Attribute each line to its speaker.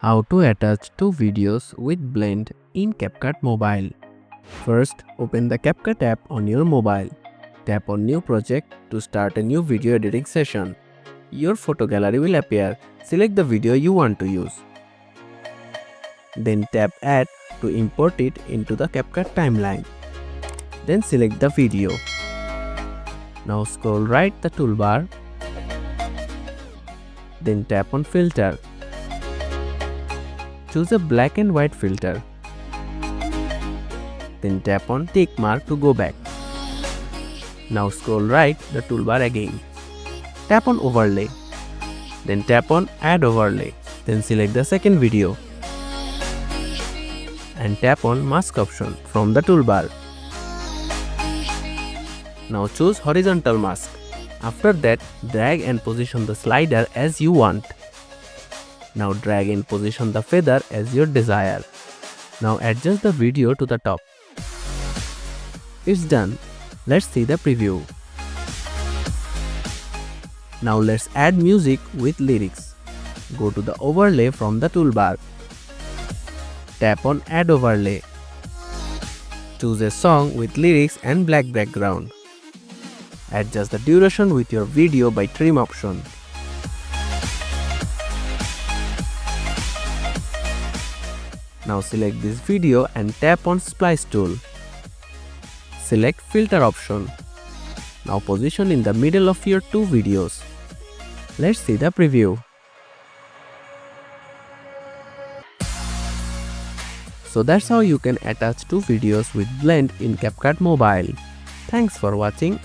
Speaker 1: How to attach two videos with Blend in Capcut Mobile. First, open the Capcut app on your mobile. Tap on New Project to start a new video editing session. Your photo gallery will appear. Select the video you want to use. Then tap Add to import it into the Capcut timeline. Then select the video. Now scroll right the toolbar. Then tap on Filter. Choose a black and white filter. Then tap on tick mark to go back. Now scroll right the toolbar again. Tap on Overlay. Then tap on Add Overlay. Then select the second video. And tap on Mask option from the toolbar. Now choose Horizontal Mask. After that, drag and position the slider as you want. Now drag and position the feather as your desire. Now adjust the video to the top. It's done. Let's see the preview. Now let's add music with lyrics. Go to the overlay from the toolbar. Tap on Add Overlay. Choose a song with lyrics and black background. Adjust the duration with your video by trim option. Now select this video and tap on Splice tool. Select Filter option. Now position in the middle of your two videos. Let's see the preview. So that's how you can attach two videos with Blend in Capcut Mobile. Thanks for watching.